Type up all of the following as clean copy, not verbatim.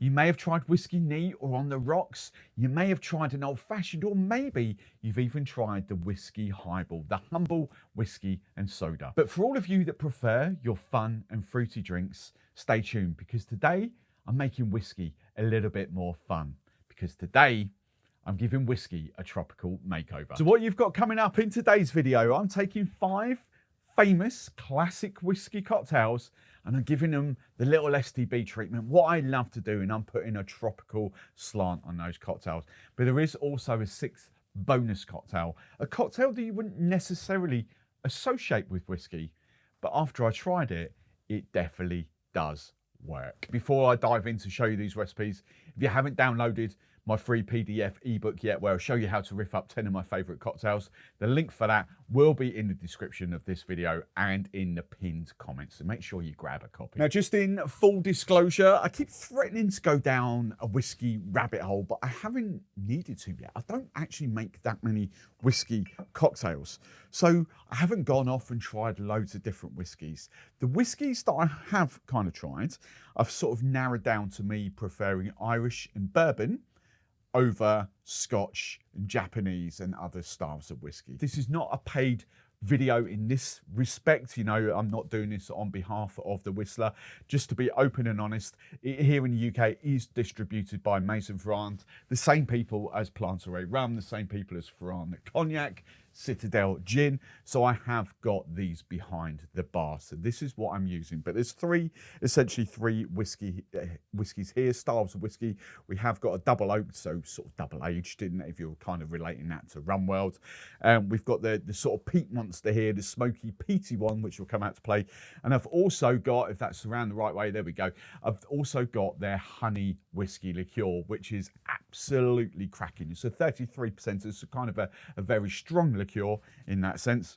You may have tried whiskey neat or on the rocks. You may have tried an old fashioned, or maybe you've even tried the whiskey highball, the humble whiskey and soda. But for all of you that prefer your fun and fruity drinks, stay tuned, because today I'm making whiskey a little bit more fun, because today I'm giving whiskey a tropical makeover. So what you've got coming up in today's video, I'm taking 5 famous classic whiskey cocktails and I'm giving them the little STB treatment, what I love to do, and I'm putting a tropical slant on those cocktails. But there is also a 6th bonus cocktail, a cocktail that you wouldn't necessarily associate with whiskey, but after I tried it, it definitely does work. Before I dive in to show you these recipes, if you haven't downloaded my free PDF ebook yet, where I'll show you how to riff up 10 of my favorite cocktails, the link for that will be in the description of this video and in the pinned comments, so make sure you grab a copy. Now, just in full disclosure, I keep threatening to go down a whiskey rabbit hole, but I haven't needed to yet. I don't actually make that many whiskey cocktails, so I haven't gone off and tried loads of different whiskies. The whiskies that I have kind of tried, I've sort of narrowed down to me preferring Irish and bourbon over Scotch and Japanese and other styles of whiskey. This is not a paid video in this respect. You know, I'm not doing this on behalf of the Whistler. Just to be open and honest, it here in the UK is distributed by Maison Ferrand, the same people as Plantaret Rum, the same people as Ferrand Cognac, Citadel Gin. So I have got these behind the bar. So this is what I'm using. But there's essentially three whiskies here, styles of whiskey. We have got a double oak, so sort of double aged, didn't it, if you're kind of relating that to Rum World. We've got the sort of peat monster here, the smoky peaty one, which will come out to play. And I've also got, if that's around the right way, there we go. I've also got their honey whiskey liqueur, which is absolutely cracking. It's a 33%. It's a kind of a very strong liqueur in that sense.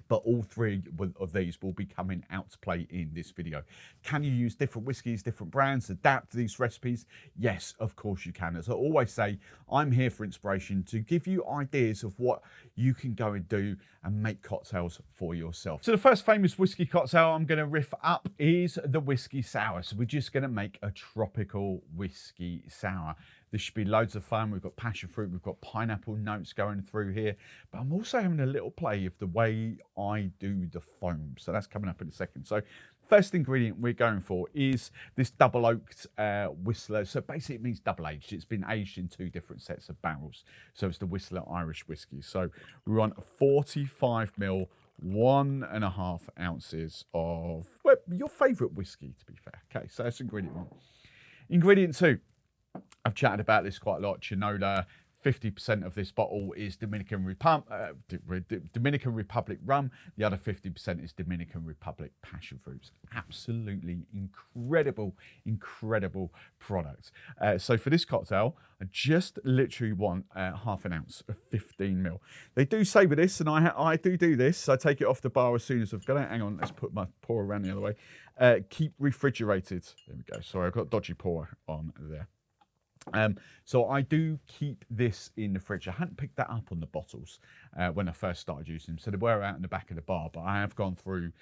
But all 3 of these will be coming out to play in this video. Can you use different whiskies, different brands, adapt these recipes? Yes, of course you can. As I always say, I'm here for inspiration, to give you ideas of what you can go and do and make cocktails for yourself. So the first famous whiskey cocktail I'm going to riff up is the whiskey sour. So we're just going to make a tropical whiskey sour. This should be loads of fun. We've got passion fruit, we've got pineapple notes going through here, but I'm also having a little play of the way I do the foam. So that's coming up in a second. So first ingredient we're going for is this double oaked Whistler. So basically it means double aged. It's been aged in 2 different sets of barrels. So it's the Whistler Irish whiskey. So we want 45 ml, 1.5 ounces of, well, your favorite whiskey, to be fair. Okay, so that's ingredient 1. Ingredient 2. I've chatted about this quite a lot. Chinola, 50% of this bottle is Dominican Republic rum. The other 50% is Dominican Republic passion fruits. Absolutely incredible, incredible product. So for this cocktail, I just literally want 1/2 ounce of 15 ml. They do say with this, and I do this. I take it off the bar as soon as I've got it. Hang on, let's put my pour around the other way. Keep refrigerated. There we go. Sorry, I've got dodgy pour on there. So I do keep this in the fridge. I hadn't picked that up on the bottles when I first started using them, so they were out in the back of the bar, but I have gone through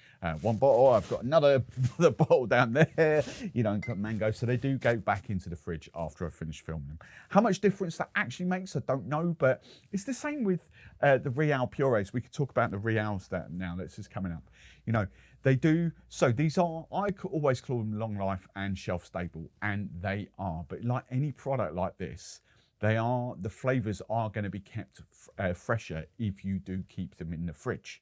1 bottle. I've got another bottle down there, you know, and got mango, so they do go back into the fridge after I finish filming them. How much difference that actually makes, I don't know, but it's the same with the Real purees. We could talk about the Reals now, that's just coming up. You know, they do, so these are, I always call them long life and shelf stable, and they are, but like any product like this, the flavors are going to be kept fresher if you do keep them in the fridge.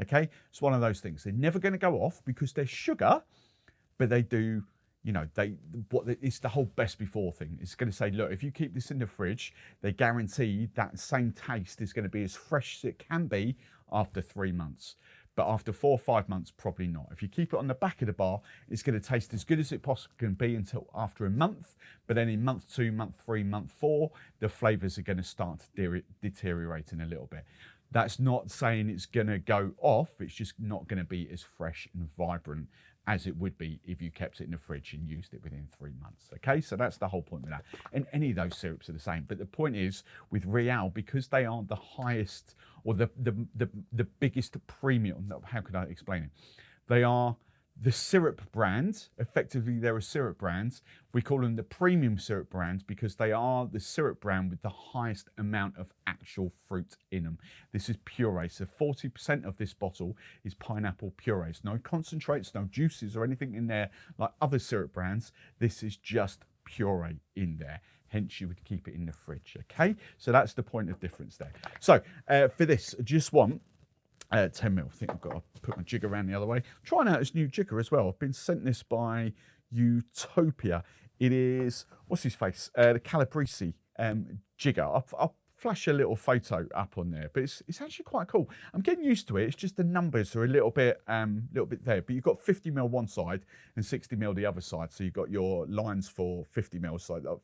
Okay, it's one of those things. They're never going to go off because they're sugar, but they do, you know, it's the whole best before thing. It's going to say, look, if you keep this in the fridge, they guarantee that same taste is going to be as fresh as it can be after 3 months. But after 4 or 5 months, probably not. If you keep it on the back of the bar, it's going to taste as good as it possibly can be until after a month. But then in month 2, month 3, month 4, the flavors are going to start deteriorating a little bit. That's not saying it's going to go off. It's just not going to be as fresh and vibrant as it would be if you kept it in the fridge and used it within 3 months. Okay, so that's the whole point with that. And any of those syrups are the same. But the point is, with Real, because they are the highest or the biggest premium, how could I explain it? They are The syrup brands, effectively they're a syrup brands. We call them the premium syrup brands because they are the syrup brand with the highest amount of actual fruit in them. This is puree, so 40% of this bottle is pineapple purees. No concentrates, no juices or anything in there like other syrup brands. This is just puree in there. Hence you would keep it in the fridge, okay? So that's the point of difference there. So for this, I just want 10 mil. I think I've got to put my jigger around the other way. I'm trying out this new jigger as well. I've been sent this by Utopia. It is, what's his face? The Calabrese jigger. I'll flash a little photo up on there, but it's actually quite cool. I'm getting used to it. It's just the numbers are a little bit there, but you've got 50 mil one side and 60 mil the other side. So you've got your lines for 50 mil, so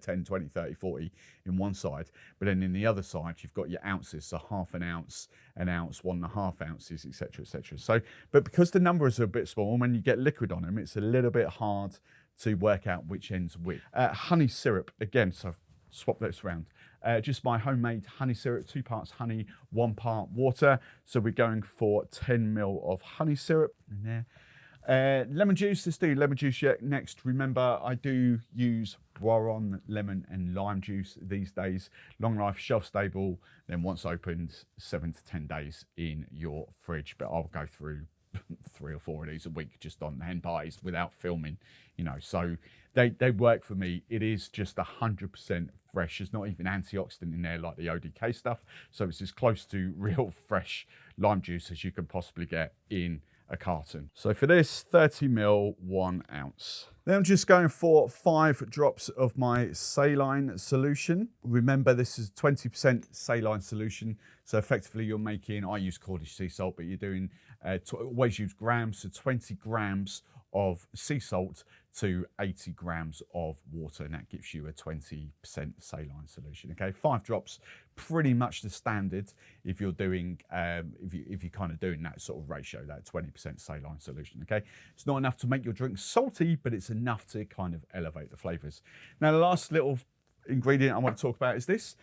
10, 20, 30, 40 in one side. But then in the other side, you've got your ounces, so half an ounce, 1.5 ounces, etc., etc. So, but because the numbers are a bit small, when you get liquid on them, it's a little bit hard to work out which ends which. Honey syrup, again, so I've swapped this around. Just my homemade honey syrup, 2 parts honey, 1 part water. So we're going for 10 mil of honey syrup in there. Lemon juice, let's do lemon juice next. Remember, I do use Barman lemon and lime juice these days. Long life, shelf stable, then once opened, 7 to 10 days in your fridge. But I'll go through 3 or 4 of these a week just on hen parties without filming, you know, so they work for me. It is just 100% fresh. There's not even antioxidant in there like the ODK stuff, so it's as close to real fresh lime juice as you can possibly get in a carton. So for this, 30 mil, 1 ounce. Then I'm just going for 5 drops of my saline solution. Remember, this is 20% saline solution. So effectively you're making, I use Cornish sea salt, but you're doing, always use grams, so 20 grams of sea salt to 80 grams of water, and that gives you a 20% saline solution. Okay, 5 drops, pretty much the standard if you're doing, if you're kind of doing that sort of ratio, that 20% saline solution. Okay, it's not enough to make your drink salty, but it's enough to kind of elevate the flavors. Now, the last little ingredient I want to talk about is this.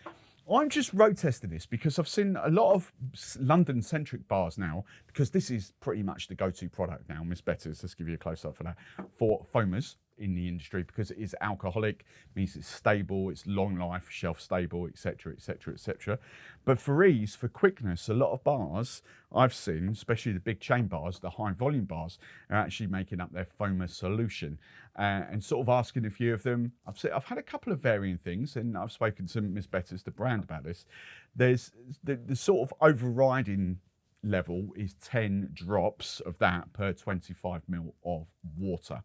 I'm just road testing this because I've seen a lot of London-centric bars now, because this is pretty much the go-to product now, Miss Betty's, let's give you a close-up for that, for foamers in the industry, because it is alcoholic, means it's stable, it's long life, shelf stable, etc., etc., etc. But for ease, for quickness, a lot of bars I've seen, especially the big chain bars, the high volume bars, are actually making up their foamer solution and sort of asking a few of them. I've had a couple of varying things, and I've spoken to Miss Betty's, the brand, about this. There's the sort of overriding level is 10 drops of that per 25 ml of water.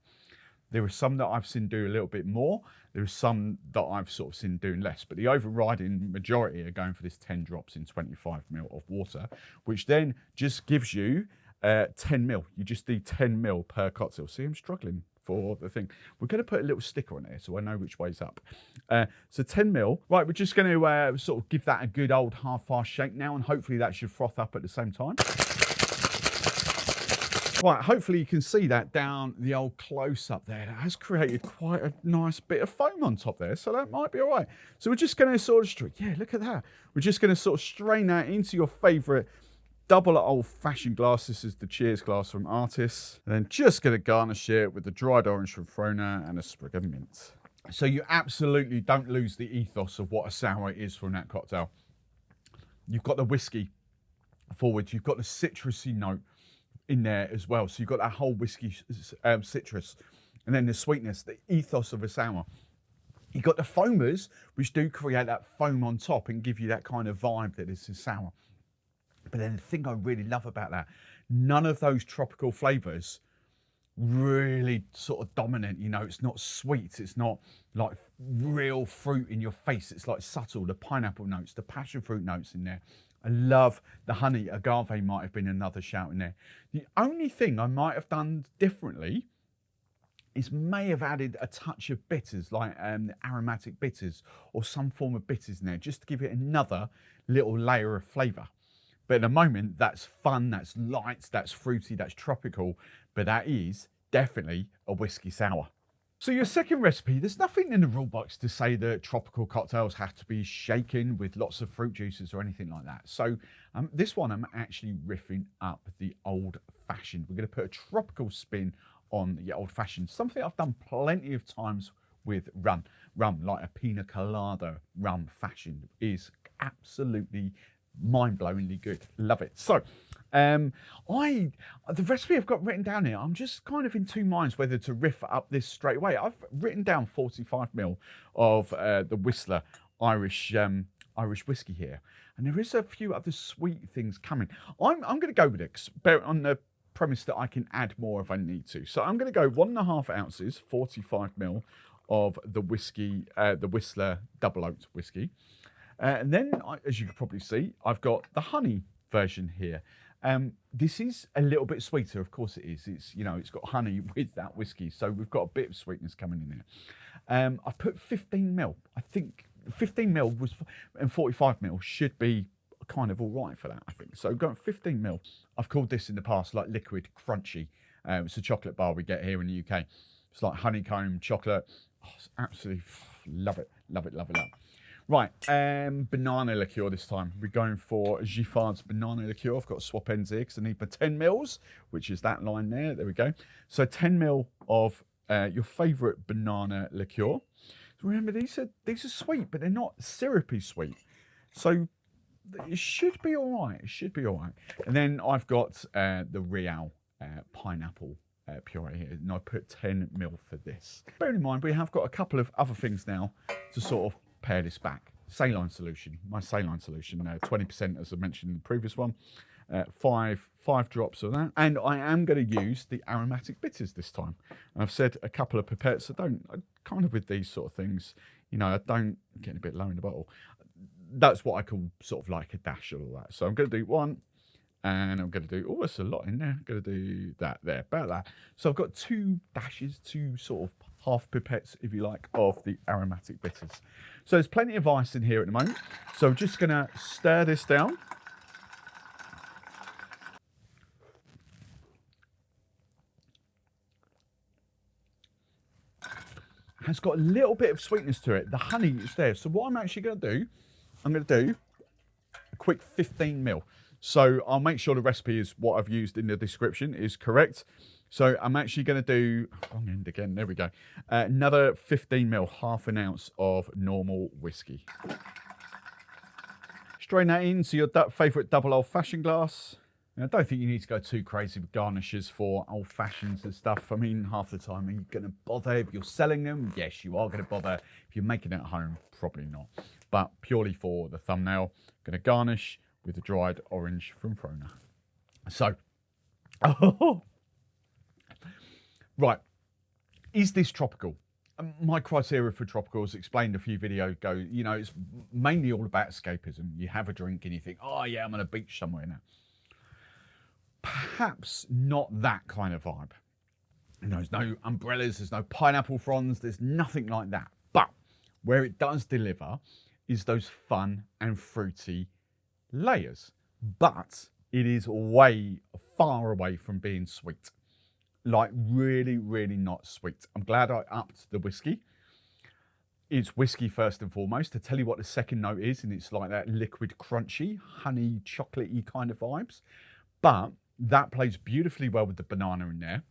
There are some that I've seen do a little bit more. There are some that I've sort of seen doing less, but the overriding majority are going for this 10 drops in 25 ml of water, which then just gives you 10 ml. You just do 10 ml per cocktail. See, I'm struggling for the thing. We're going to put a little sticker on there so I know which way's up. So 10 ml. Right, we're just going to sort of give that a good old half-fast shake now, and hopefully that should froth up at the same time. Right, hopefully you can see that down the old close-up there. That has created quite a nice bit of foam on top there, so that might be all right. So we're just going to sort of, yeah, look at that. We're just going to sort of strain that into your favourite double old-fashioned glass. This is the Cheers glass from Artis. And then just going to garnish it with the dried orange from Frona and a sprig of mint. So you absolutely don't lose the ethos of what a sour is from that cocktail. You've got the whiskey forward. You've got the citrusy note in there as well, so you've got that whole whiskey citrus, and then the sweetness, the ethos of a sour. You've got the foamers, which do create that foam on top and give you that kind of vibe that is a sour. But then the thing I really love about that, none of those tropical flavors really sort of dominant. You know, it's not sweet, it's not like real fruit in your face, it's like subtle, the pineapple notes, the passion fruit notes in there. I love the honey. Agave might have been another shout in there. The only thing I might have done differently is may have added a touch of bitters, like the aromatic bitters or some form of bitters in there, just to give it another little layer of flavour. But at the moment, that's fun, that's light, that's fruity, that's tropical, but that is definitely a whiskey sour. So your second recipe, there's nothing in the rule books to say that tropical cocktails have to be shaken with lots of fruit juices or anything like that. So this one, I'm actually riffing up the old fashioned. We're going to put a tropical spin on the old fashioned, something I've done plenty of times with rum, like a pina colada rum fashioned is absolutely mind-blowingly good. Love it. So the recipe I've got written down here, I'm just kind of in two minds whether to riff up this straight away. I've written down 45ml of the Whistler Irish whiskey here, and there is a few other sweet things coming. I'm going to go with it on the premise that I can add more if I need to. So I'm going to go 1.5 ounces, 45ml of the whiskey, the Whistler double oaked whiskey. And then, as you can probably see, I've got the honey version here. This is a little bit sweeter, of course it is. It's, you know, it's got honey with that whiskey, so we've got a bit of sweetness coming in there. I've put 15ml. I think 15ml was, and 45ml should be kind of all right for that, I think. So going 15ml. I've called this in the past like liquid crunchy. It's a chocolate bar we get here in the UK. It's like honeycomb chocolate. Oh, it's absolutely love it, love it, love it, love it. Right, banana liqueur this time. We're going for Giffard's banana liqueur. I've got to swap ends here because I need my 10ml, which is that line there. There we go. So 10ml of your favourite banana liqueur. Remember, these are sweet, but they're not syrupy sweet. So it should be all right. It should be all right. And then I've got the Real pineapple puree here, and I put 10ml for this. Bear in mind, we have got a couple of other things now to sort of pair this back. Saline solution, my saline solution, 20% as I mentioned in the previous one. Five drops of that, and I am going to use the aromatic bitters this time. And I've said a couple of pipettes. I kind of with these sort of things, you know, I don't get a bit low in the bottle. That's what I call sort of like a dash of all that. So I'm going to do one, and I'm going to do, oh, that's a lot in there. I'm going to do that there, about that. So I've got 2 dashes, 2 sort of half pipettes, if you like, of the aromatic bitters. So there's plenty of ice in here at the moment. So I'm just going to stir this down. Has got a little bit of sweetness to it. The honey is there. So what I'm actually going to do, I'm going to do a quick 15ml. So I'll make sure the recipe is what I've used in the description is correct. So I'm actually going to do, wrong end again, there we go. Another 15ml, half an ounce of normal whiskey. Strain that into your favourite double old fashioned glass. And I don't think you need to go too crazy with garnishes for old fashions and stuff. I mean, half the time, are you going to bother if you're selling them? Yes, you are going to bother. If you're making it at home, probably not. But purely for the thumbnail, going to garnish with a dried orange from Frona. So, right, is this tropical? My criteria for tropical, as explained a few videos ago, you know, it's mainly all about escapism. You have a drink and you think, oh yeah, I'm on a beach somewhere now. Perhaps not that kind of vibe. You know, there's no umbrellas, there's no pineapple fronds, there's nothing like that. But where it does deliver is those fun and fruity layers. But it is way far away from being sweet. Like really, really not sweet. I'm glad I upped the whiskey. It's whiskey first and foremost. To tell you what the second note is, and it's like that liquid crunchy, honey, chocolatey kind of vibes. But that plays beautifully well with the banana in there.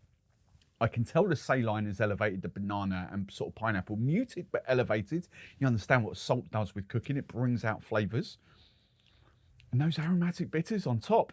I can tell the saline has elevated the banana and sort of pineapple, muted but elevated. You understand what salt does with cooking. It brings out flavours. And those aromatic bitters on top.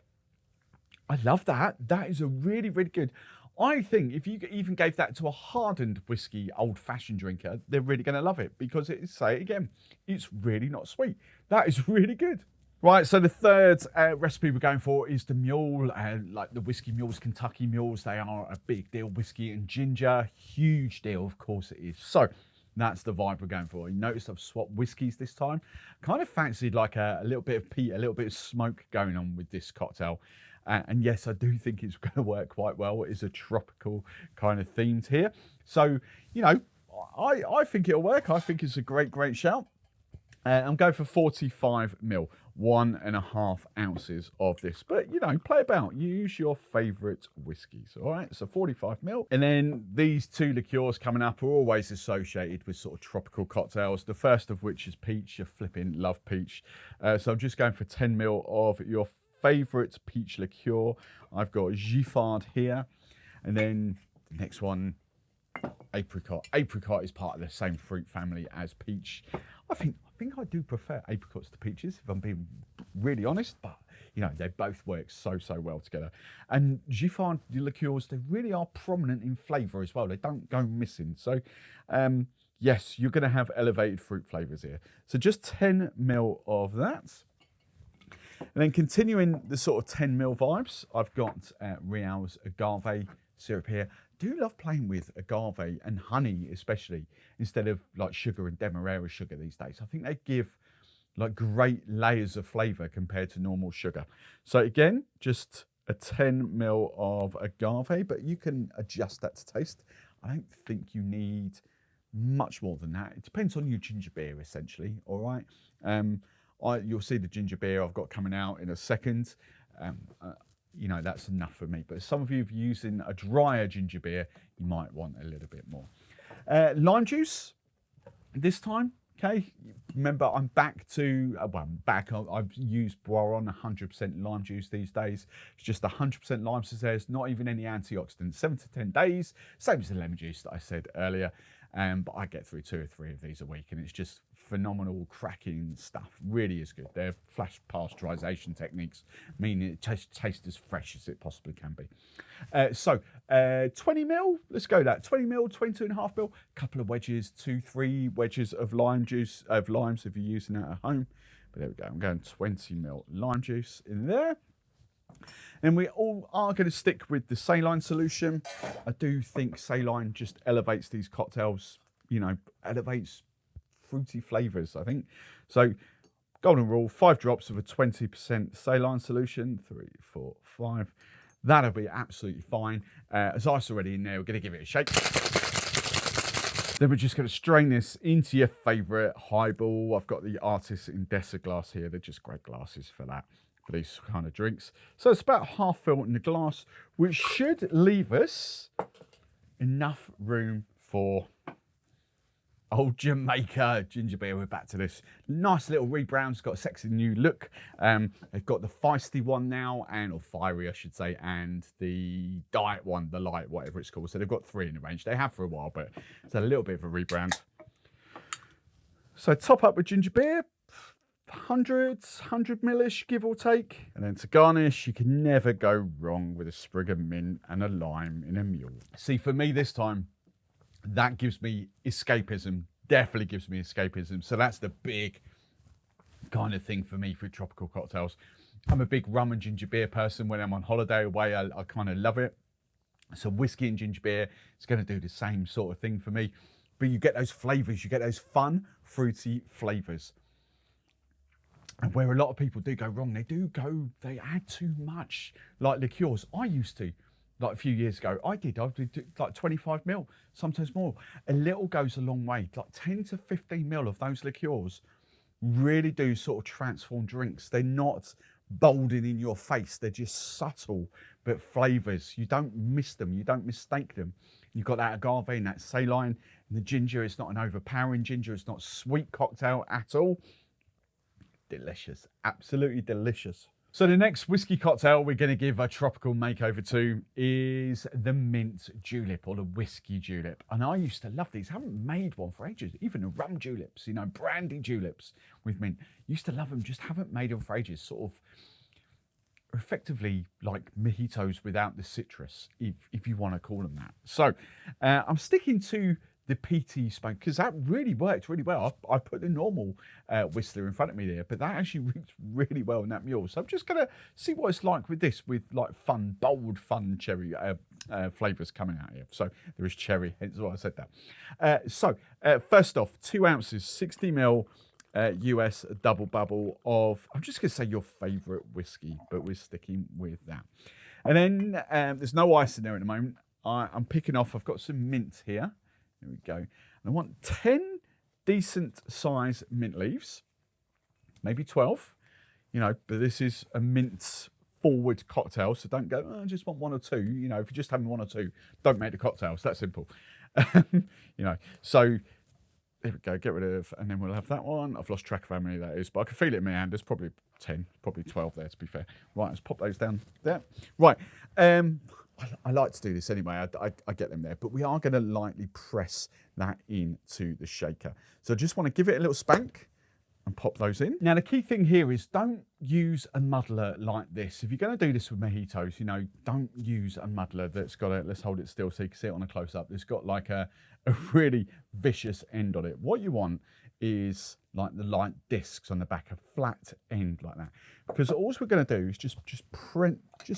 I love that. That is a really, really good. I think if you even gave that to a hardened whiskey old-fashioned drinker, they're really going to love it because say it again, it's really not sweet. That is really good. Right, so the third recipe we're going for is the Mule, like the whiskey mules, Kentucky mules. They are a big deal. Whiskey and ginger, huge deal, of course it is. So that's the vibe we're going for. You notice I've swapped whiskies this time. Kind of fancied like a little bit of peat, a little bit of smoke going on with this cocktail. And yes, I do think it's going to work quite well. It is a tropical kind of themed here. So, you know, I think it'll work. I think it's a great, great shout. I'm going for 45 mil, 1.5 ounces of this. But, you know, play about. Use your favourite whiskies, all right? So 45 mil. And then these two liqueurs coming up are always associated with sort of tropical cocktails. The first of which is peach. You flipping love peach. So I'm just going for 10 mil of your favourite peach liqueur. I've got Giffard here. And then the next one, apricot. Apricot is part of the same fruit family as peach. I think I do prefer apricots to peaches, if I'm being really honest, but you know, they both work so well together. And Giffard liqueurs, they really are prominent in flavour as well. They don't go missing. So yes, you're going to have elevated fruit flavours here. So just 10 mil of that. And then continuing the sort of 10 mil vibes, I've got Real's agave syrup here. Do love playing with agave and honey, especially, instead of like sugar and demerara sugar these days. I think they give like great layers of flavour compared to normal sugar. So again, just a 10 mil of agave, but you can adjust that to taste. I don't think you need much more than that. It depends on your ginger beer, essentially. All right. You'll see the ginger beer I've got coming out in a second. You know, that's enough for me. But some of you, if you're using a drier ginger beer, you might want a little bit more. Lime juice this time, okay? Remember, I'm back to, I've used Barman 100% lime juice these days. It's just 100% lime, so there's not even any antioxidants. 7 to 10 days, same as the lemon juice that I said earlier. But I get through 2 or 3 of these a week, and it's just phenomenal, cracking stuff. Really is good. They're flash pasteurization techniques, meaning it tastes as fresh as it possibly can be. 20 mil, let's go that. 20 mil, 22.5 mil, couple of wedges, 2-3 wedges of lime juice, of limes if you're using that at home. But there we go, I'm going 20 mil lime juice in there. And we all are going to stick with the saline solution. I do think saline just elevates these cocktails, you know, elevates fruity flavours, I think. So, golden rule, 5 drops of a 20% saline solution, 3, 4, 5. That'll be absolutely fine. There's ice already in there. We're going to give it a shake. Then we're just going to strain this into your favourite highball. I've got the Artist Indesa glass here. They're just great glasses for that, for these kind of drinks. So it's about half filled in the glass, which should leave us enough room for old Jamaica ginger beer. We're back to this nice little rebrown. It's got a sexy new look. They've got the feisty one now, or fiery I should say, and the diet one, the light, whatever it's called. So they've got 3 in the range. They have for a while, but it's a little bit of a rebrand. So top up with ginger beer, 100 ml-ish, give or take. And then to garnish, you can never go wrong with a sprig of mint and a lime in a Mule. See, for me this time, that gives me escapism, definitely gives me escapism. So that's the big kind of thing for me for tropical cocktails. I'm a big rum and ginger beer person. When I'm on holiday away, I kind of love it. So whiskey and ginger beer is going to do the same sort of thing for me. But you get those flavours, you get those fun, fruity flavours. And where a lot of people do go wrong, they add too much, like liqueurs. I used to. Like a few years ago, I did like 25 mil, sometimes more. A little goes a long way. Like 10 to 15 mil of those liqueurs really do sort of transform drinks. They're not bold and in your face. They're just subtle, but flavours. You don't miss them. You don't mistake them. You've got that agave and that saline and the ginger. It's not an overpowering ginger. It's not a sweet cocktail at all. Delicious. Absolutely delicious. So the next whiskey cocktail we're going to give a tropical makeover to is the mint julep, or the whiskey julep. And I used to love these. I haven't made one for ages. Even the rum juleps, you know, brandy juleps with mint. Used to love them, just haven't made them for ages. Sort of effectively like mojitos without the citrus, if you want to call them that. So I'm sticking to the PT smoke, because that really worked really well. I put the normal Whistler in front of me there, but that actually worked really well in that Mule. So I'm just going to see what it's like with this, with like fun, bold, fun cherry flavours coming out here. So there is cherry, hence why I said that. First off, 2 ounces, 60 ml US double bubble of, I'm just going to say your favourite whiskey, but we're sticking with that. And then there's no ice in there at the moment. I'm picking off, I've got some mint here. Here we go. And I want 10 decent size mint leaves. maybe 12, you know, but this is a mint forward cocktail, so don't go, oh, I just want 1 or 2. You know, if you're just having 1 or 2, don't make the cocktail. It's that simple. You know, so there we go, get rid of, and then we'll have that one. I've lost track of how many that is, but I can feel it in my hand. There's probably 10, probably 12 there, to be fair. Right, let's pop those down there. Right, I like to do this anyway. I get them there, but we are going to lightly press that into the shaker. So I just want to give it a little spank and pop those in. Now, the key thing here is don't use a muddler like this. If you're going to do this with mojitos, you know, don't use a muddler that's got a, let's hold it still so you can see it on a close-up. It's got like a really vicious end on it. What you want is like the light discs on the back, a flat end like that. Because all we're going to do is just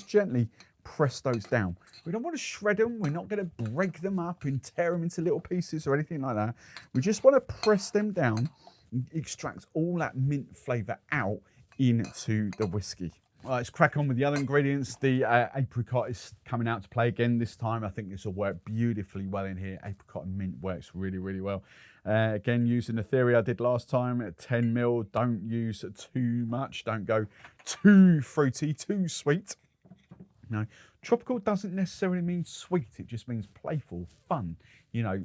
gently press those down. We don't want to shred them. We're not going to break them up and tear them into little pieces or anything like that. We just want to press them down, extract all that mint flavour out into the whiskey. All right, let's crack on with the other ingredients. The apricot is coming out to play again this time. I think this will work beautifully well in here. Apricot and mint works really, really well. Again, using the theory I did last time at 10 ml. Don't use too much. Don't go too fruity, too sweet. No, tropical doesn't necessarily mean sweet. It just means playful, fun, you know,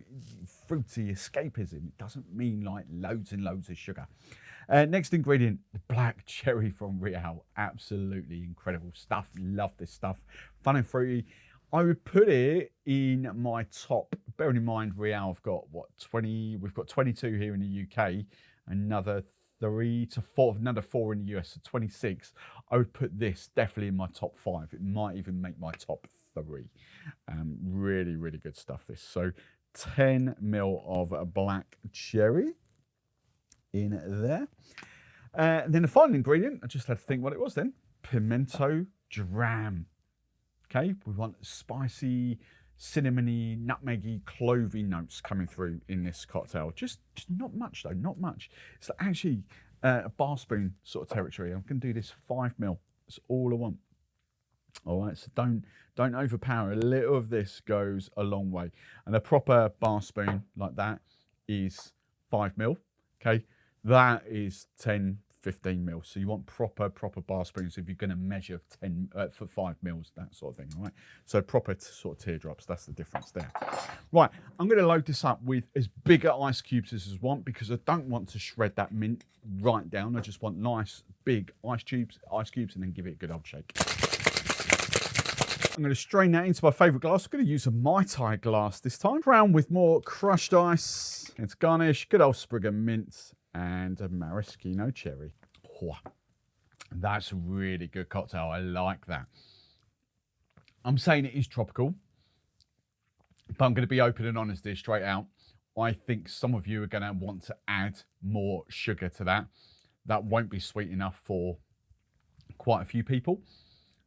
fruity escapism. It doesn't mean like loads and loads of sugar. Next ingredient, the black cherry from Real. Absolutely incredible stuff. Love this stuff. Fun and fruity. I would put it in my top, bearing in mind Real have got, what, 20, we've got 22 here in the UK, another 3 to 4, another 4 in the US, so 26. I would put this definitely in my top 5. It might even make my top 3. Really, really good stuff, this. So 10 ml of black cherry in there. And then the final ingredient, I just had to think what it was then, pimento dram. Okay, we want spicy, cinnamony, nutmeggy, clovey notes coming through in this cocktail. Just not much though, not much. It's actually a bar spoon sort of territory. I'm going to do this 5 ml. That's all I want. All right, so don't overpower. A little of this goes a long way. And a proper bar spoon like that is 5 ml. Okay, that is 10, 15 mil. So you want proper bar spoons if you're going to measure 10 for 5 mils, that sort of thing. All right. So proper sort of teardrops. That's the difference there. Right. I'm going to load this up with as big ice cubes as I want because I don't want to shred that mint right down. I just want nice big ice cubes, and then give it a good old shake. I'm going to strain that into my favourite glass. I'm going to use a Mai Tai glass this time. Crown with more crushed ice. It's garnish, good old sprig of mint, and a maraschino cherry. Oh, that's a really good cocktail. I like that. I'm saying it is tropical, but I'm going to be open and honest here straight out. I think some of you are going to want to add more sugar to that. That won't be sweet enough for quite a few people.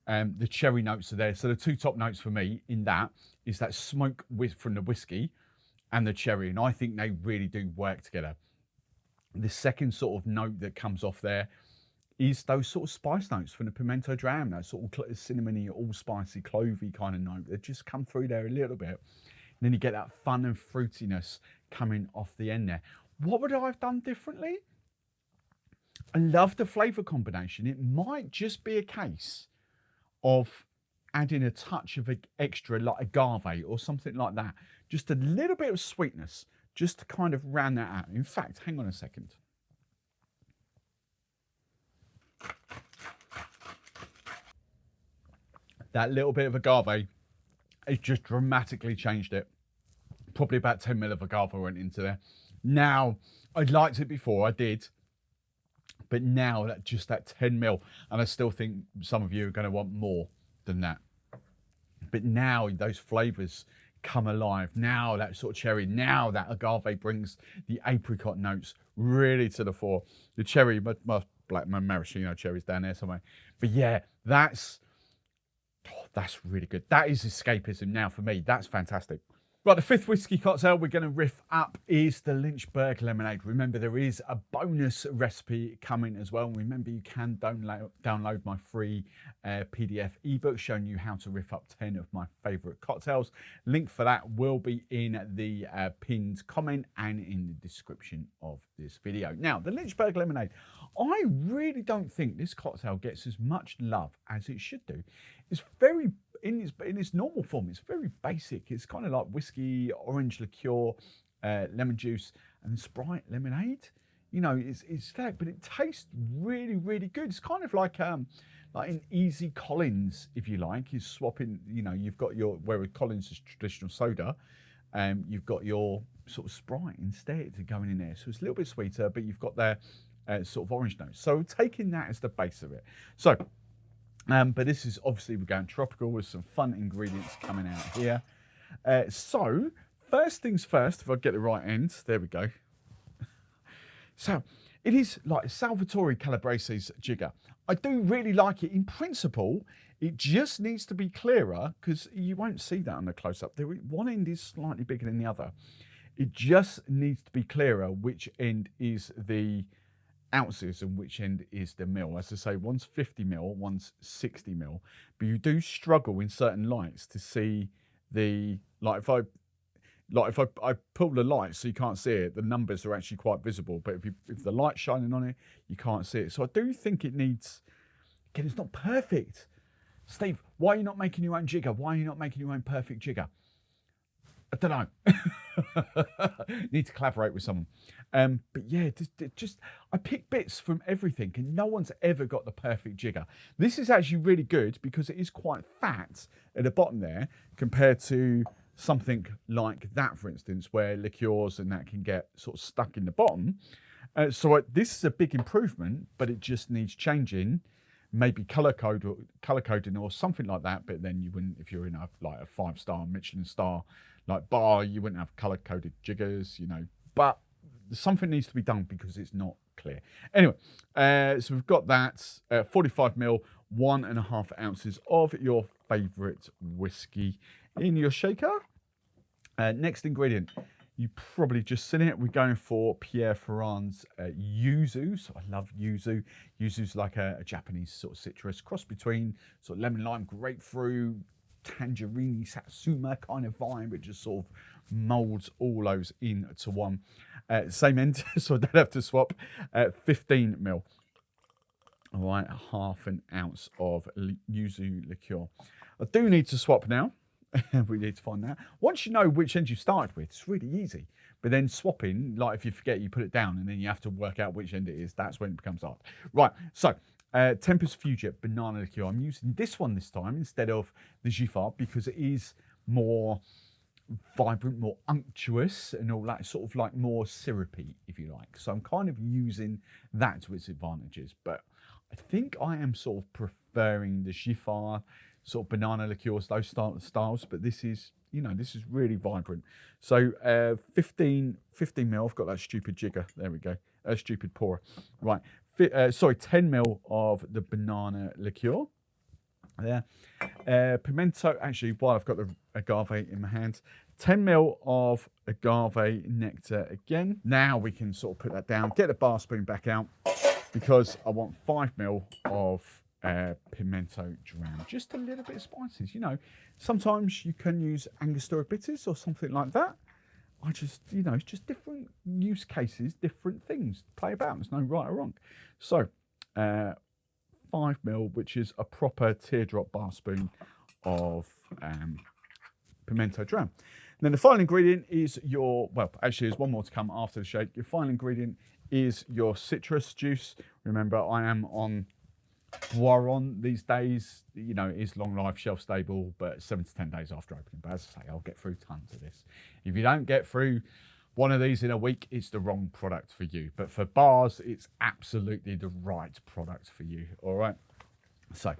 The cherry notes are there. So the 2 top notes for me in that is that smoke from the whiskey and the cherry. And I think they really do work together. The second sort of note that comes off there is those sort of spice notes from the pimento dram, that sort of cinnamony, all spicy, clovey kind of note that just come through there a little bit. And then you get that fun and fruitiness coming off the end there. What would I have done differently? I love the flavour combination. It might just be a case of adding a touch of extra like agave or something like that. Just a little bit of sweetness, just to kind of round that out. In fact, hang on a second. That little bit of agave, it's just dramatically changed it. Probably about 10 ml of agave went into there. Now, I'd liked it before, I did. But now that just that 10 ml, and I still think some of you are going to want more than that. But now those flavours come alive. Now that sort of cherry, now that agave brings the apricot notes really to the fore. The cherry, my maraschino cherry's down there somewhere. But yeah, that's really good. That is escapism now for me. That's fantastic. Right, the fifth whiskey cocktail we're going to riff up is the Lynchburg lemonade. Remember, there is a bonus recipe coming as well. And remember, you can download my free PDF ebook showing you how to riff up 10 of my favorite cocktails. Link for that will be in the pinned comment and in the description of this video. Now, the Lynchburg lemonade, I really don't think this cocktail gets as much love as it should do. It's very in its normal form, it's very basic. It's kind of like whiskey, orange liqueur, lemon juice, and Sprite lemonade. You know, it's that, but it tastes really, really good. It's kind of like an Easy Collins, if you like. Is swapping. You know, you've got your, whereas Collins is traditional soda, you've got your sort of Sprite instead going in there. So it's a little bit sweeter, but you've got their sort of orange notes. So taking that as the base of it. So. But this is obviously, we're going tropical with some fun ingredients coming out here. So first things first, if I get the right end, there we go. So it is like Salvatore Calabrese's jigger. I do really like it in principle. It just needs to be clearer because you won't see that on the close-up. One end is slightly bigger than the other. It just needs to be clearer which end is the ounces and which end is the mil. As I say, one's 50 mil, one's 60 mil, but you do struggle in certain lights to see the, if I pull the light so you can't see it, the numbers are actually quite visible, but if the light's shining on it, you can't see it. So I do think it needs, again, it's not perfect. Steve, why are you not making your own jigger? Why are you not making your own perfect jigger? I don't know. Need to collaborate with someone. But yeah, just I pick bits from everything, and no one's ever got the perfect jigger. This is actually really good because it is quite fat at the bottom there compared to something like that, for instance, where liqueurs and that can get sort of stuck in the bottom. So this is a big improvement, but it just needs changing. Maybe color coding or something like that. But then you wouldn't, if you're in a 5-star Michelin star bar, you wouldn't have color coded jiggers, you know. But something needs to be done because it's not clear. Anyway, so we've got that 45 ml, 1.5 ounces of your favorite whiskey in your shaker. Next ingredient. You probably just seen it. We're going for Pierre Ferrand's yuzu. So I love yuzu. Yuzu's like a Japanese sort of citrus, cross between sort of lemon, lime, grapefruit, tangerine, satsuma kind of vibe. It just sort of molds all those into one. Same end, so I don't have to swap. 15 ml. All right, half an ounce of yuzu liqueur. I do need to swap now. We need to find that. Once you know which end you started with, it's really easy. But then swapping, like if you forget, you put it down and then you have to work out which end it is. That's when it becomes hard. Right, so Tempest Future banana liqueur. I'm using this one this time instead of the Giffard because it is more vibrant, more unctuous and all that, sort of like more syrupy, if you like. So I'm kind of using that to its advantages. But I think I am sort of preferring the Giffard sort of banana liqueurs, those styles, but this is, you know, this is really vibrant. So 15 ml, I've got that stupid jigger, there we go, stupid pourer. Right, 10 ml of the banana liqueur. There. Pimento, actually, while I've got the agave in my hands, 10 ml of agave nectar again. Now we can sort of put that down, get the bar spoon back out, because I want 5 ml of pimento dram, just a little bit of spices. You know, sometimes you can use Angostura bitters or something like that. I just, you know, it's just different use cases, different things. Play about, there's no right or wrong. So 5 ml, which is a proper teardrop bar spoon of pimento dram. And then the final ingredient is your, well, actually there's one more to come after the shake. Your final ingredient is your citrus juice. Remember, I am on Barman these days. You know, it is long life, shelf stable, but 7 to 10 days after opening. But as I say, I'll get through tons of this. If you don't get through one of these in a week, it's the wrong product for you. But for bars, it's absolutely the right product for you. All right. So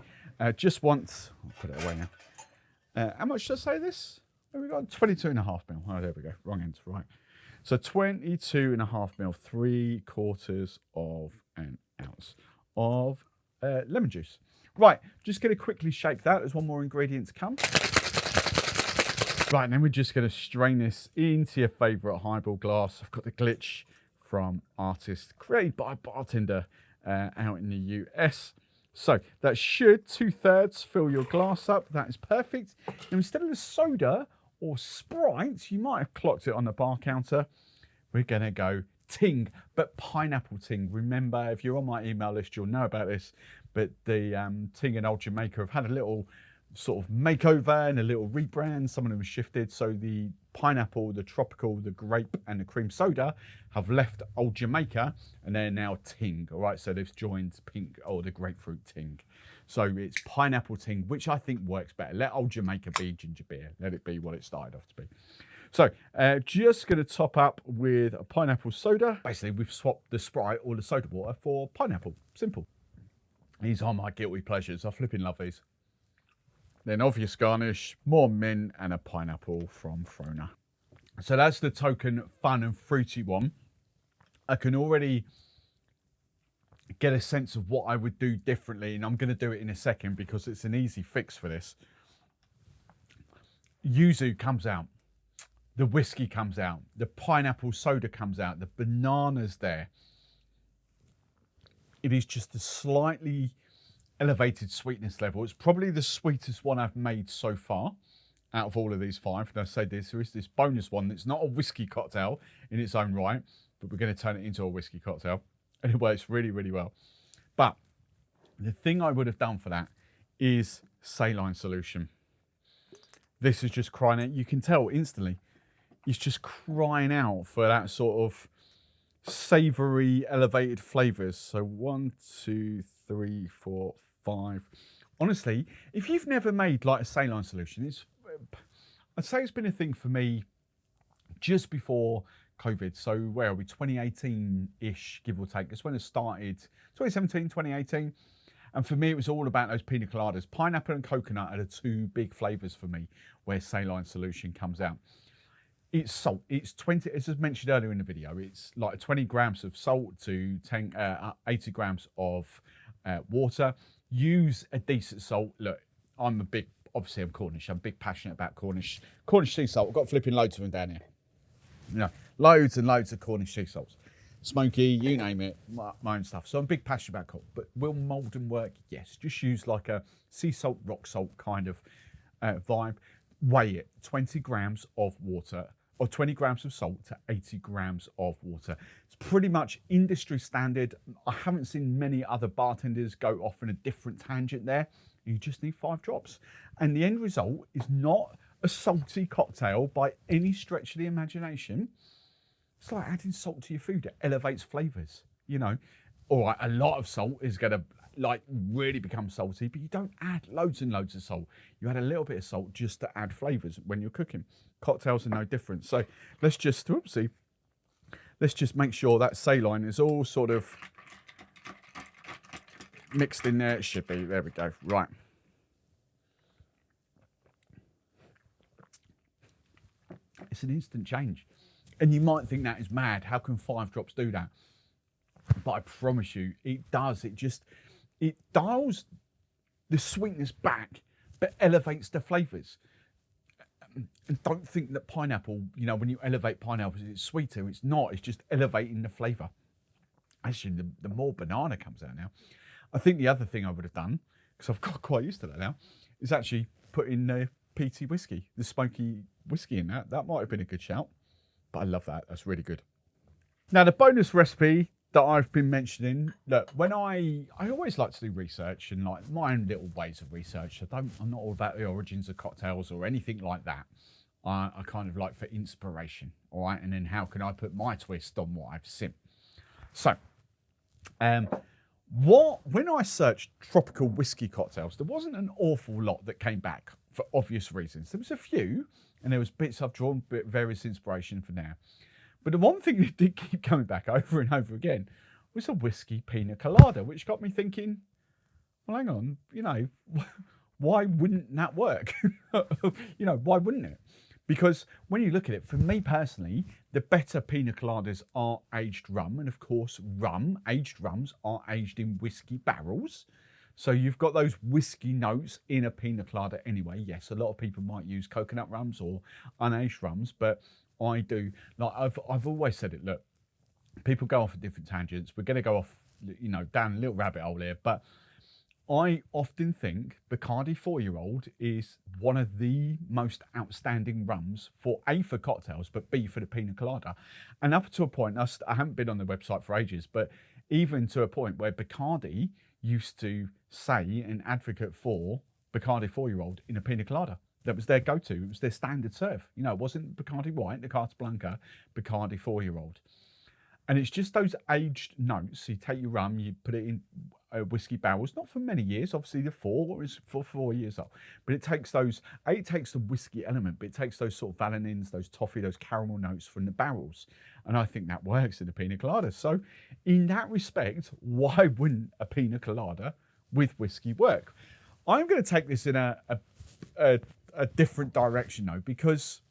just once, I'll put it away now. How much did I say this? There we go, 22.5 ml. Oh, there we go, wrong end, right. So 22.5 ml, 3/4 of an ounce of lemon juice. Right, just going to quickly shake that. There's one more ingredient to come. Right, and then we're just going to strain this into your favourite highball glass. I've got the Glitch from Artist, created by a bartender out in the US. So that should 2/3 fill your glass up. That is perfect. Now, instead of the soda or Sprite, you might have clocked it on the bar counter. We're going to go ting, but pineapple ting. Remember, if you're on my email list, you'll know about this. But the ting and Old Jamaica have had a little sort of makeover and a little rebrand. Some of them have shifted. So the pineapple, the tropical, the grape, and the cream soda have left Old Jamaica, and they're now ting. All right, so they've joined pink or the grapefruit ting. So it's pineapple ting, which I think works better. Let Old Jamaica be ginger beer. Let it be what it started off to be. So just going to top up with a pineapple soda. Basically, we've swapped the Sprite or the soda water for pineapple. Simple. These are my guilty pleasures. I flipping love these. Then obvious garnish, more mint and a pineapple from Frona. So that's the token fun and fruity one. I can already get a sense of what I would do differently, and I'm going to do it in a second because it's an easy fix for this. Yuzu comes out. The whiskey comes out. The pineapple soda comes out. The banana's there. It is just a slightly elevated sweetness level. It's probably the sweetest one I've made so far out of all of these 5. And I say this, there is this bonus one that's not a whiskey cocktail in its own right, but we're going to turn it into a whiskey cocktail. And it works really, really well. But the thing I would have done for that is saline solution. This is just crying out. You can tell instantly. It's just crying out for that sort of savoury, elevated flavours. So 1, 2, 3, 4, 5. Honestly, if you've never made like a saline solution, I'd say it's been a thing for me just before COVID. So where are we? 2018-ish, give or take. That's when it started. 2017, 2018. And for me, it was all about those pina coladas. Pineapple and coconut are the 2 big flavours for me where saline solution comes out. It's salt. It's 20, as I mentioned earlier in the video, it's like 20 grams of salt to 80 grams of water. Use a decent salt. Look, obviously I'm Cornish. I'm big passionate about Cornish sea salt. I've got flipping loads of them down here. You know, loads and loads of Cornish sea salts. Smoky, you name it, my own stuff. So I'm big passionate about cold. But will Malden work? Yes. Just use like a sea salt, rock salt kind of vibe. Weigh it, 20 grams of water, or 20 grams of salt to 80 grams of water. It's pretty much industry standard. I haven't seen many other bartenders go off in a different tangent there. You just need 5 drops. And the end result is not a salty cocktail by any stretch of the imagination. It's like adding salt to your food. It elevates flavours, you know. All right, a lot of salt is going to like really become salty, but you don't add loads and loads of salt. You add a little bit of salt just to add flavours when you're cooking. Cocktails are no different. So let's just make sure that saline is all sort of mixed in there. It should be. There we go. Right. It's an instant change. And you might think that is mad. How can 5 drops do that? But I promise you, it does. It dials the sweetness back, but elevates the flavours. And don't think that pineapple, you know, when you elevate pineapple, it's sweeter. It's not. It's just elevating the flavour. Actually, the more banana comes out now. I think the other thing I would have done, because I've got quite used to that now, is actually put in the PT whiskey, the smoky whiskey in that. That might have been a good shout. But I love that. That's really good. Now, the bonus recipe that I've been mentioning, look, when I always like to do research and like my own little ways of research. I'm not all about the origins of cocktails or anything like that. I kind of like for inspiration, all right? And then how can I put my twist on what I've seen? So, when I searched tropical whiskey cocktails, there wasn't an awful lot that came back for obvious reasons. There was a few, and there was bits I've drawn, various inspiration for now. But the one thing that did keep coming back over and over again was a whiskey pina colada, which got me thinking, well, hang on, you know, why wouldn't that work? You know, why wouldn't it? Because when you look at it, for me personally, the better pina coladas are aged rum. And of course, aged rums are aged in whiskey barrels. So you've got those whiskey notes in a pina colada anyway. Yes, a lot of people might use coconut rums or unaged rums, but I do. Like I've always said it, look, people go off at different tangents. We're going to go off, you know, down a little rabbit hole here, but I often think Bacardi 4-year-old is one of the most outstanding rums for A, for cocktails, but B, for the pina colada. And up to a point, I haven't been on the website for ages, but even to a point where Bacardi used to say and advocate for Bacardi 4-year-old in a pina colada. That was their go-to. It was their standard serve. You know, it wasn't Bacardi White, the Casablanca, Bacardi 4-year-old. And it's just those aged notes. You take your rum, you put it in whiskey barrels, not for many years. Obviously, the 4 is for 4 years old. But it takes those, it takes the whiskey element, but it takes those sort of vanillins, those toffee, those caramel notes from the barrels. And I think that works in a pina colada. So in that respect, why wouldn't a pina colada with whiskey work? I'm going to take this in a different direction, though, because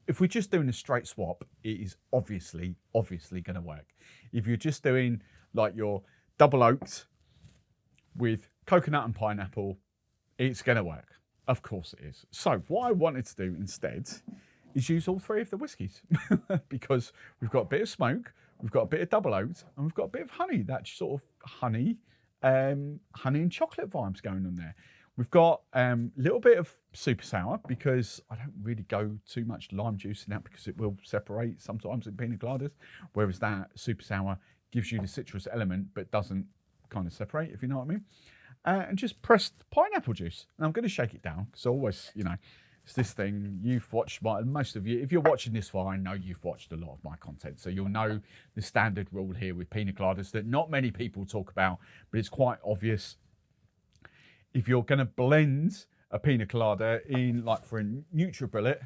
if we're just doing a straight swap, it is obviously going to work. If you're just doing like your double oaked with coconut and pineapple, it's going to work. Of course it is. So what I wanted to do instead is use all 3 of the whiskies because we've got a bit of smoke, we've got a bit of double oaked, and we've got a bit of honey. That sort of honey and chocolate vibes going on there. We've got a little bit of super sour because I don't really go too much lime juice in that because it will separate sometimes in pina coladas, whereas that super sour gives you the citrus element but doesn't kind of separate, if you know what I mean. And just pressed pineapple juice. And I'm going to shake it down because always, you know, it's this thing. You've watched most of you, if you're watching this far, I know you've watched a lot of my content. So you'll know the standard rule here with pina coladas that not many people talk about, but it's quite obvious. If you're going to blend a pina colada in, like for a NutriBullet,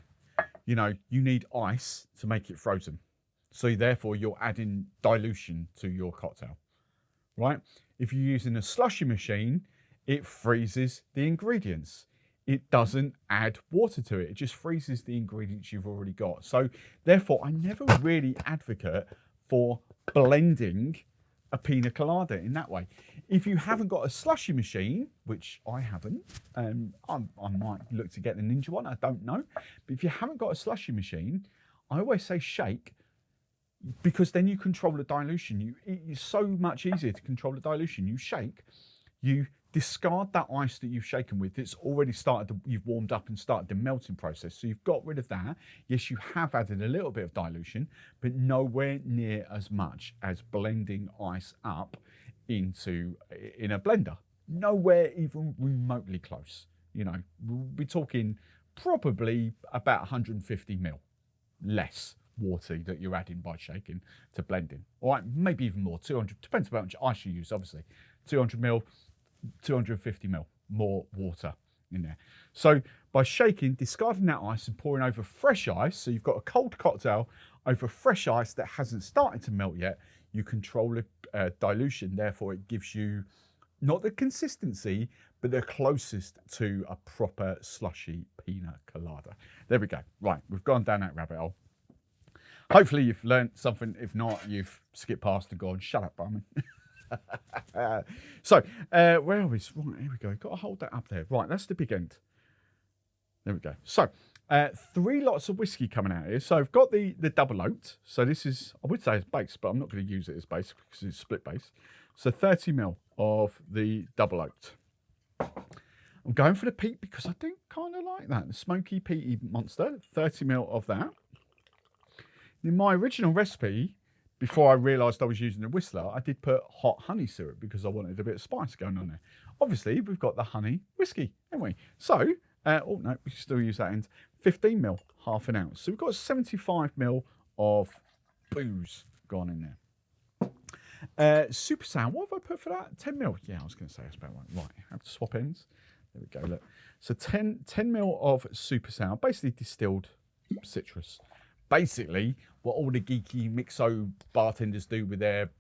you know, you need ice to make it frozen. So therefore, you're adding dilution to your cocktail, right? If you're using a slushy machine, it freezes the ingredients. It doesn't add water to it. It just freezes the ingredients you've already got. So therefore, I never really advocate for blending a pina colada in that way. If you haven't got a slushy machine, which I haven't, I might look to get the Ninja one, I don't know. But if you haven't got a slushy machine, I always say shake, because then you control the dilution. It's so much easier to control the dilution. You shake, you discard that ice that you've shaken with. It's already started, you've warmed up and started the melting process. So you've got rid of that. Yes, you have added a little bit of dilution, but nowhere near as much as blending ice up in a blender. Nowhere even remotely close. You know, we'll be talking probably about 150 mil less water that you're adding by shaking to blending. All right, maybe even more, 200, depends on how much ice you use, obviously. 200 mil, 250 mil more water in there. So by shaking, discarding that ice and pouring over fresh ice, so you've got a cold cocktail over fresh ice that hasn't started to melt yet, you control the dilution. Therefore, it gives you not the consistency, but the closest to a proper slushy pina colada. There we go. Right, we've gone down that rabbit hole. Hopefully you've learned something. If not, you've skipped past and gone, shut up, Barman. So, where are we? Right, here we go. Got to hold that up there. Right, that's the big end. There we go. So, 3 lots of whiskey coming out here. So I've got the double oaked. So this is, I would say it's base, but I'm not going to use it as base because it's split base. So 30 ml of the double oaked. I'm going for the peat because I do kind of like that. The smoky peaty monster. 30 ml of that. In my original recipe, before I realised I was using the whistler, I did put hot honey syrup because I wanted a bit of spice going on there. Obviously, we've got the honey whiskey, haven't we? So, oh no, we still use that end. 15 ml, half an ounce. So we've got 75 ml of booze gone in there. Super sour, what have I put for that? 10 ml. Yeah, I was going to say that's about right. Right, I have to swap ends. There we go, look. So 10 ml of super sour, basically distilled citrus. Basically, what all the geeky mixo bartenders do with their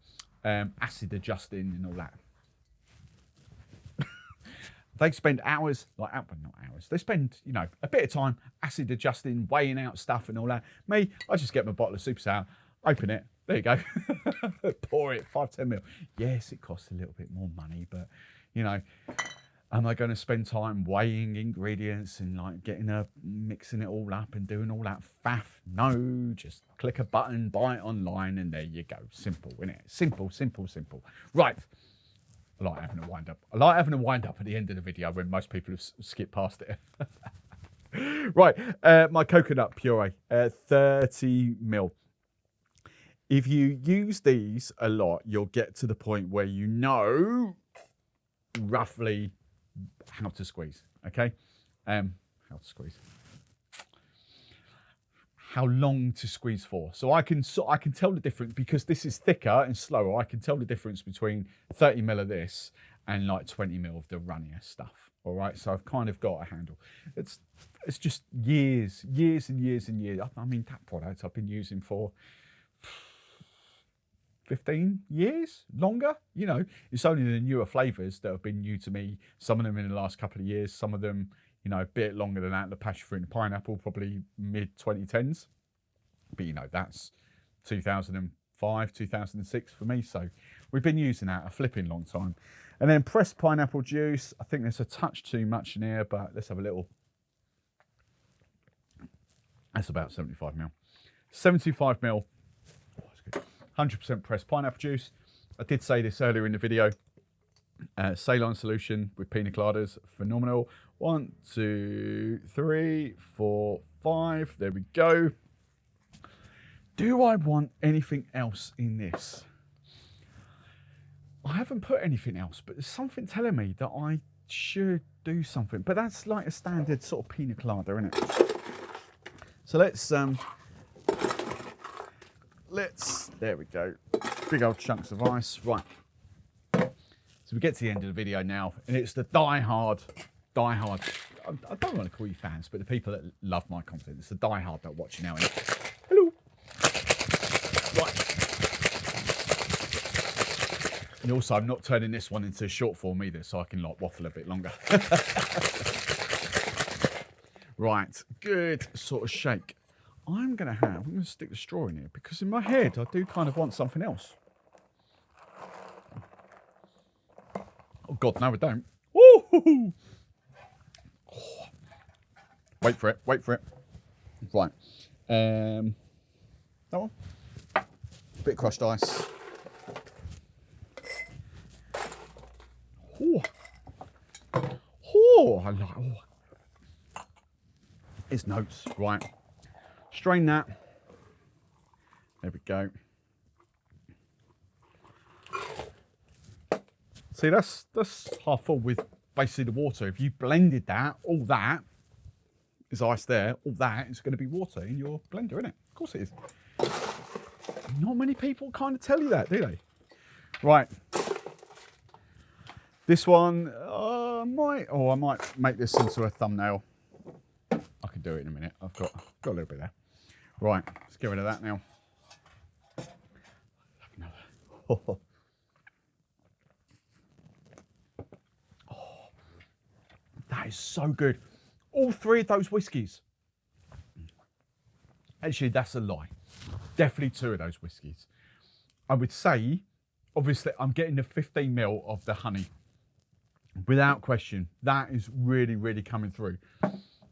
acid adjusting and all that. They spend hours, not hours, they spend, you know, a bit of time acid adjusting, weighing out stuff and all that. Me, I just get my bottle of super sour, open it, there you go, pour it, 5-10 ml. Yes, it costs a little bit more money, but, You know, am I going to spend time weighing ingredients and like mixing it all up and doing all that faff? No, just click a button, buy it online, and there you go. Simple, isn't it? Simple, simple, simple. Right. I like having a wind up. I like having a wind up at the end of the video when most people have skipped past it. Right, my coconut puree, 30 ml. If you use these a lot, you'll get to the point where you know roughly how to squeeze. Okay, how to squeeze, how long to squeeze for. So I can tell the difference because this is thicker and slower. I can tell the difference between 30 ml of this and like 20 ml of the runnier stuff. All right, so I've kind of got a handle. It's just years and years and years. I mean, that product I've been using for 15 years, longer. You know, it's only the newer flavors that have been new to me. Some of them in the last couple of years, some of them, you know, a bit longer than that. The passion fruit and the pineapple, probably mid 2010s. But you know, that's 2005, 2006 for me. So we've been using that a flipping long time. And then pressed pineapple juice. I think there's a touch too much in here, but let's have a little. That's about 75 ml. 75 ml. Oh, that's good. 100% pressed pineapple juice. I did say this earlier in the video. Ceylon solution with pina coladas, phenomenal. 1, 2, 3, 4, 5. There we go. Do I want anything else in this? I haven't put anything else, but there's something telling me that I should do something. But that's like a standard sort of pina colada, isn't it? So there we go. Big old chunks of ice. Right. So we get to the end of the video now, and it's the die-hard. I don't want to call you fans, but the people that love my content. It's the die-hard that watch you now. Hello. Right. And also, I'm not turning this one into short form either, so I can like waffle a bit longer. Right, good sort of shake. I'm going to stick the straw in here because in my head, I do kind of want something else. Oh God, no, I don't. Woo-hoo-hoo. Oh. Wait for it. Right. That one. Bit of crushed ice. I like. It's notes, right? Strain that. There we go. See, that's half full with basically the water. If you blended that, all that is ice there. All that is going to be water in your blender, isn't it? Of course it is. Not many people kind of tell you that, do they? Right. This one, I might make this into a thumbnail. I can do it in a minute. I've got a little bit there. Right, let's get rid of that now. Oh, that is so good. All three of those whiskies. Actually, that's a lie. Definitely two of those whiskies. I would say, obviously, I'm getting the 15 ml of the honey. Without question, that is really, really coming through.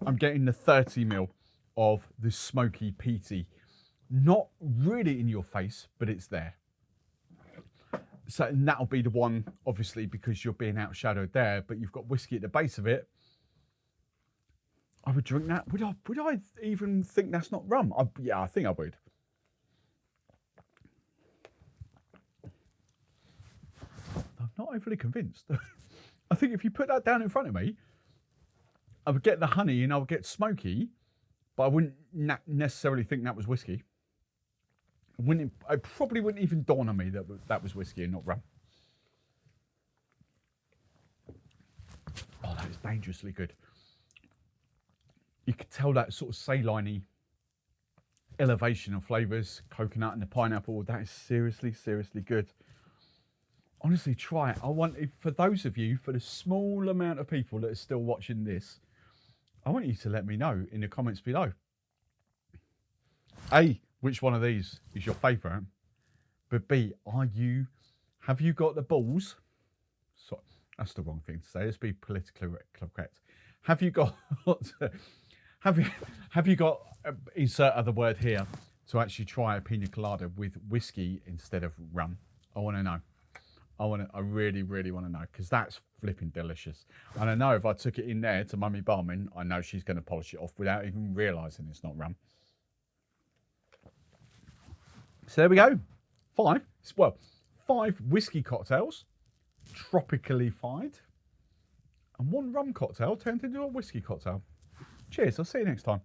I'm getting the 30 ml of the smoky peaty. Not really in your face, but it's there. So and that'll be the one, obviously, because you're being outshadowed there, but you've got whiskey at the base of it. I would drink that. Would I even think that's not rum? Yeah, I think I would. I'm not overly convinced. I think if you put that down in front of me, I would get the honey and I would get smoky, but I wouldn't necessarily think that was whiskey. I probably wouldn't even dawn on me that that was whiskey and not rum. Oh, that is dangerously good. You could tell that sort of saline-y elevation of flavours, coconut and the pineapple. That is seriously, seriously good. Honestly, try it. I want, for those of you, for the small amount of people that are still watching this, I want you to let me know in the comments below. A, which one of these is your favourite? But B, have you got the balls? So, That's the wrong thing to say. Let's be politically correct. Have you got have you got insert other word here to actually try a pina colada with whiskey instead of rum? I want to know. I really want to know, because that's flipping delicious. And I know if I took it in there to Mummy Barman, I know she's going to polish it off without even realising it's not rum. So there we go. 5 whiskey cocktails, tropically fired, and 1 rum cocktail turned into a whiskey cocktail. Cheers, I'll see you next time.